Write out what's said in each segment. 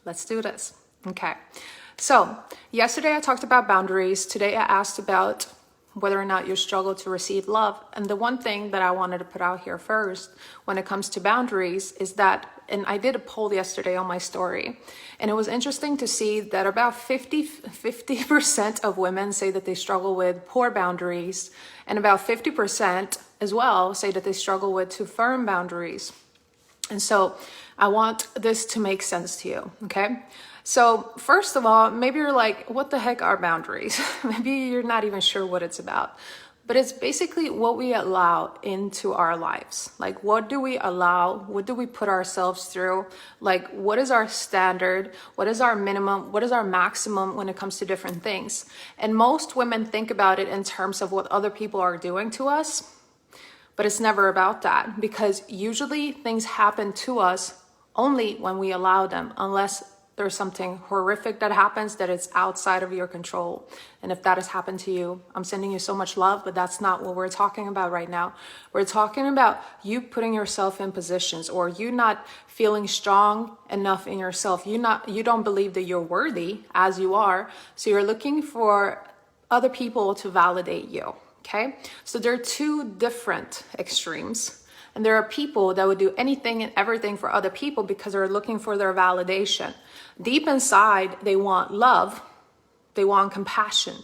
Let's do this. Okay. So yesterday I talked about boundaries. Today I asked about whether or not you struggle to receive love. And the one thing that I wanted to put out here first when it comes to boundaries is that, and I did a poll yesterday on my story, and it was interesting to see that about 50% of women say that they struggle with poor boundaries, and about 50% as well say that they struggle with too firm boundaries. And so I want this to make sense to you, okay? So first of all, maybe you're like, what the heck are boundaries? Maybe you're not even sure what it's about. But it's basically what we allow into our lives. Like, what do we allow? What do we put ourselves through? Like, what is our standard? What is our minimum? What is our maximum when it comes to different things? And most women think about it in terms of what other people are doing to us. But it's never about that, because usually things happen to us only when we allow them, unless there's something horrific that happens that it's outside of your control. And if that has happened to you, I'm sending you so much love, but that's not what we're talking about right now. We're talking about you putting yourself in positions, or you not feeling strong enough in yourself. You don't believe that you're worthy as you are. So you're looking for other people to validate you. Okay, so there are two different extremes, and there are people that would do anything and everything for other people because they're looking for their validation. Deep inside, they want love, they want compassion,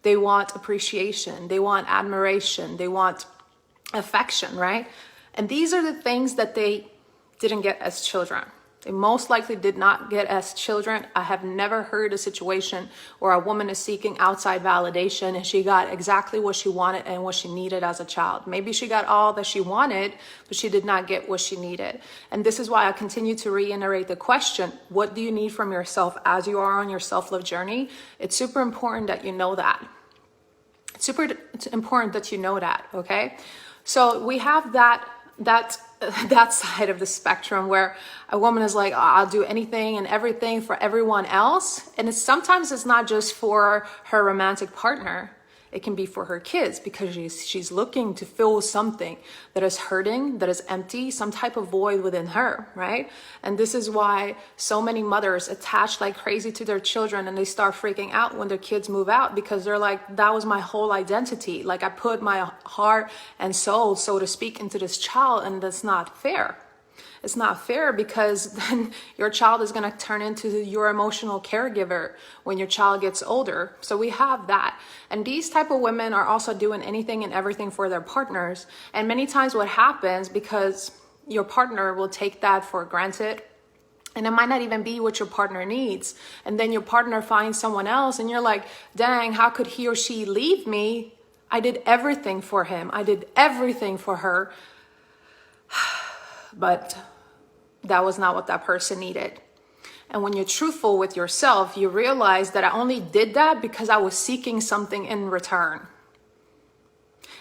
they want appreciation, they want admiration, they want affection, right? And these are the things that they didn't get as children. They most likely did not get as children. I have never heard a situation where a woman is seeking outside validation and she got exactly what she wanted and what she needed as a child. Maybe she got all that she wanted, but she did not get what she needed. And this is why I continue to reiterate the question, what do you need from yourself as you are on your self-love journey? It's super important that you know that. It's important that you know that, okay? So we have that side of the spectrum where a woman is like, oh, I'll do anything and everything for everyone else. And sometimes it's not just for her romantic partner. It can be for her kids, because she's looking to fill something that is hurting, that is empty, some type of void within her, right? And this is why so many mothers attach like crazy to their children, and they start freaking out when their kids move out, because they're like, that was my whole identity. Like, I put my heart and soul, so to speak, into this child, and that's not fair. It's not fair, because then your child is going to turn into your emotional caregiver when your child gets older. So we have that. And these type of women are also doing anything and everything for their partners. And many times what happens, because your partner will take that for granted, and it might not even be what your partner needs. And then your partner finds someone else and you're like, dang, how could he or she leave me? I did everything for him. I did everything for her. But that was not what that person needed. And when you're truthful with yourself, you realize that I only did that because I was seeking something in return.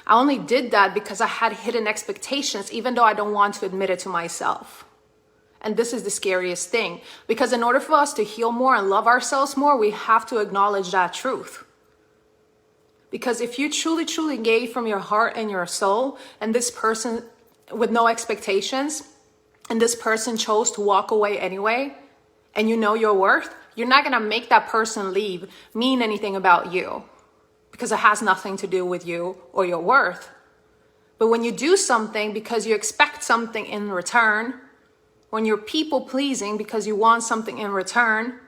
I only did that because I had hidden expectations, even though I don't want to admit it to myself. And this is the scariest thing, because in order for us to heal more and love ourselves more, we have to acknowledge that truth. Because if you truly, truly gave from your heart and your soul, and this person with no expectations, and this person chose to walk away anyway, and you know your worth, you're not going to make that person leave mean anything about you, because it has nothing to do with you or your worth. But when you do something because you expect something in return, when you're people pleasing because you want something in return,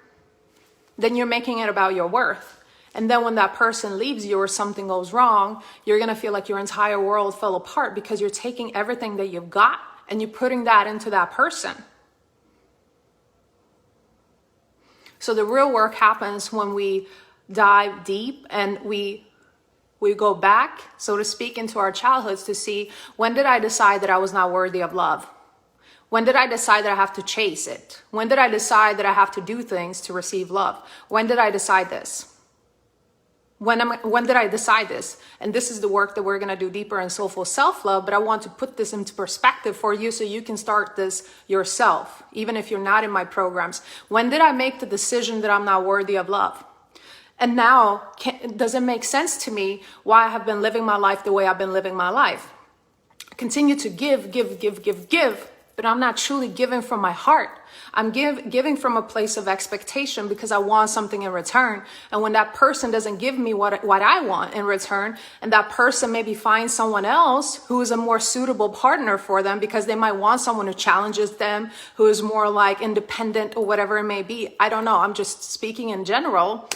then you're making it about your worth. And then when that person leaves you or something goes wrong, you're going to feel like your entire world fell apart, because you're taking everything that you've got and you're putting that into that person. So the real work happens when we dive deep and we go back, so to speak, into our childhoods to see, when did I decide that I was not worthy of love? When did I decide that I have to chase it? When did I decide that I have to do things to receive love? When did I decide this? When did I decide this? And this is the work that we're going to do deeper in soulful self-love, but I want to put this into perspective for you so you can start this yourself, even if you're not in my programs. When did I make the decision that I'm not worthy of love? And now, does it make sense to me why I have been living my life the way I've been living my life? Continue to give, but I'm not truly giving from my heart. I'm giving from a place of expectation because I want something in return. And when that person doesn't give me what I want in return, and that person maybe finds someone else who is a more suitable partner for them because they might want someone who challenges them, who is more like independent or whatever it may be. I don't know. I'm just speaking in general.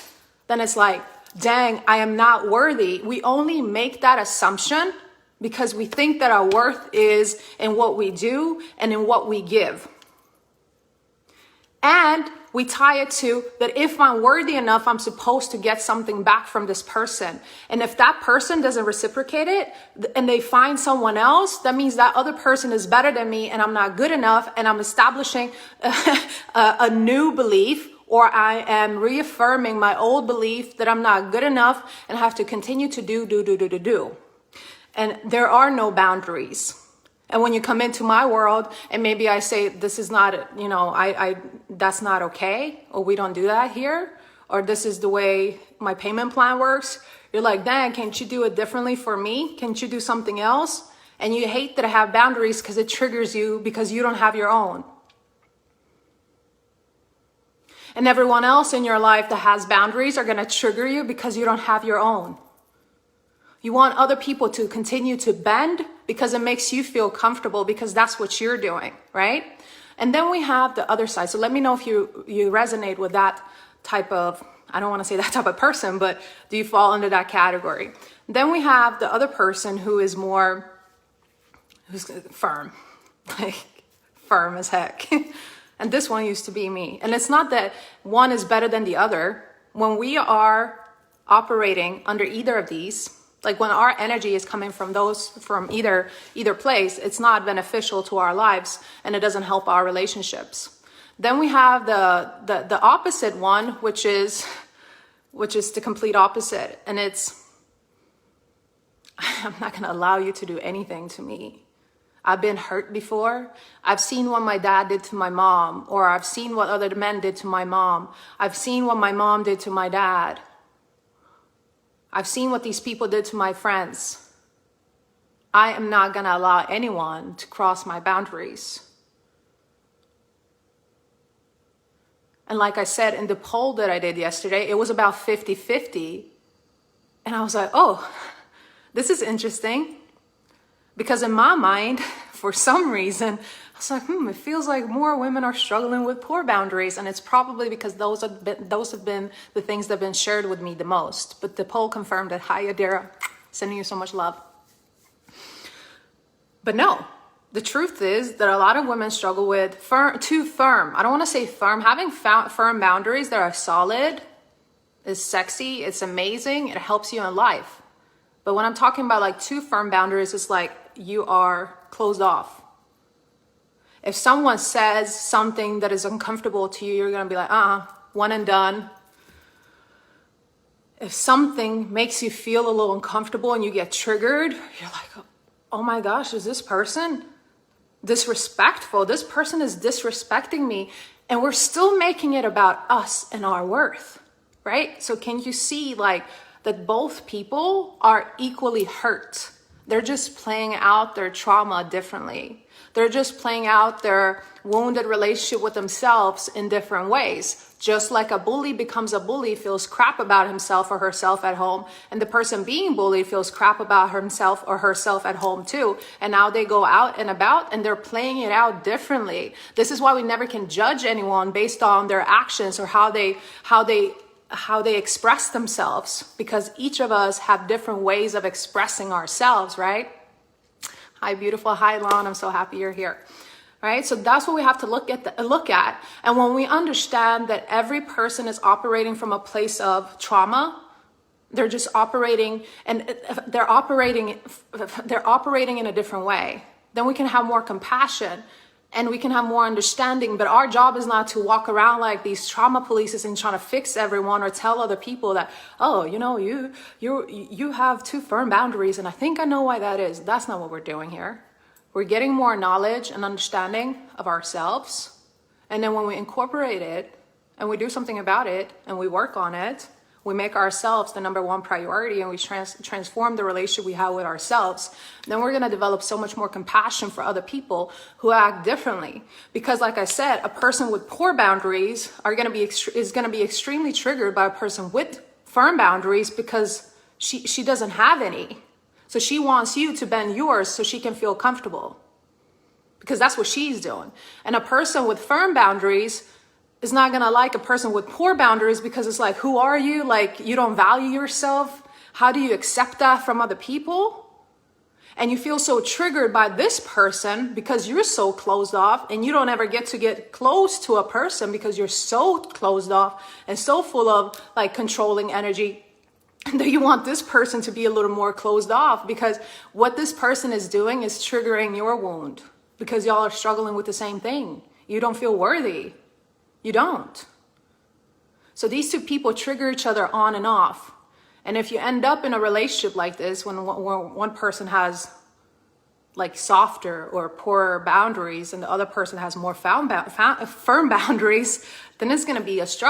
Then it's like, dang, I am not worthy. We only make that assumption because we think that our worth is in what we do and in what we give. And we tie it to that if I'm worthy enough, I'm supposed to get something back from this person. And if that person doesn't reciprocate it and they find someone else, that means that other person is better than me and I'm not good enough, and I'm establishing a new belief, or I am reaffirming my old belief that I'm not good enough and have to continue to do. And there are no boundaries. And when you come into my world and maybe I say, this is not, that's not okay, or we don't do that here, or this is the way my payment plan works, you're like, dang, can't you do it differently for me? Can't you do something else? And you hate that I have boundaries because it triggers you because you don't have your own. And everyone else in your life that has boundaries are going to trigger you because you don't have your own. You want other people to continue to bend because it makes you feel comfortable because that's what you're doing, right? And then we have the other side. So let me know if you resonate with that type of, I don't want to say that type of person, but do you fall under that category? Then we have the other person who's firm, like firm as heck. And this one used to be me. And it's not that one is better than the other. When we are operating under either of these, like when our energy is coming from either place, it's not beneficial to our lives and it doesn't help our relationships. Then we have the opposite one, which is the complete opposite. And it's, I'm not going to allow you to do anything to me. I've been hurt before. I've seen what my dad did to my mom, or I've seen what other men did to my mom. I've seen what my mom did to my dad. I've seen what these people did to my friends. I am not going to allow anyone to cross my boundaries. And like I said in the poll that I did yesterday, it was about 50-50. And I was like, oh, this is interesting. Because in my mind, for some reason, I was like, it feels like more women are struggling with poor boundaries. And it's probably because those have been the things that have been shared with me the most. But the poll confirmed that. Hi, Adira. Sending you so much love. But no, the truth is that a lot of women struggle with too firm. I don't want to say firm. Having firm boundaries that are solid is sexy. It's amazing. It helps you in life. But when I'm talking about like too firm boundaries, it's like you are closed off. If someone says something that is uncomfortable to you, you're going to be like, one and done. If something makes you feel a little uncomfortable and you get triggered, you're like, oh my gosh, is this person disrespectful? This person is disrespecting me. And we're still making it about us and our worth, right? So can you see like that both people are equally hurt? They're just playing out their trauma differently. They're just playing out their wounded relationship with themselves in different ways. Just like a bully becomes a bully, feels crap about himself or herself at home, and the person being bullied feels crap about himself or herself at home too. And now they go out and about and they're playing it out differently. This is why we never can judge anyone based on their actions or how they express themselves, because each of us have different ways of expressing ourselves, right? Hi, beautiful. Hi, Lon. I'm so happy you're here. Right? So that's what we have to look at. And when we understand that every person is operating from a place of trauma, they're just operating and they're operating in a different way, then we can have more compassion and we can have more understanding. But our job is not to walk around like these trauma polices and trying to fix everyone or tell other people that, oh, you have too firm boundaries and I think I know why that is. That's not what we're doing here. We're getting more knowledge and understanding of ourselves. And then when we incorporate it and we do something about it and we work on it, we make ourselves the number one priority, and we transform the relationship we have with ourselves, then we're going to develop so much more compassion for other people who act differently. Because like I said, a person with poor boundaries is going to be extremely triggered by a person with firm boundaries, because she doesn't have any. So she wants you to bend yours so she can feel comfortable, because that's what she's doing. And a person with firm boundaries is not going to like a person with poor boundaries, because it's like, who are you? Like, you don't value yourself. How do you accept that from other people? And you feel so triggered by this person because you're so closed off, and you don't ever get to get close to a person because you're so closed off and so full of like controlling energy that you want this person to be a little more closed off, because what this person is doing is triggering your wound, because y'all are struggling with the same thing. You don't feel worthy. You don't. So these two people trigger each other on and off. And if you end up in a relationship like this, when one person has like softer or poorer boundaries and the other person has more firm boundaries, then it's going to be a struggle.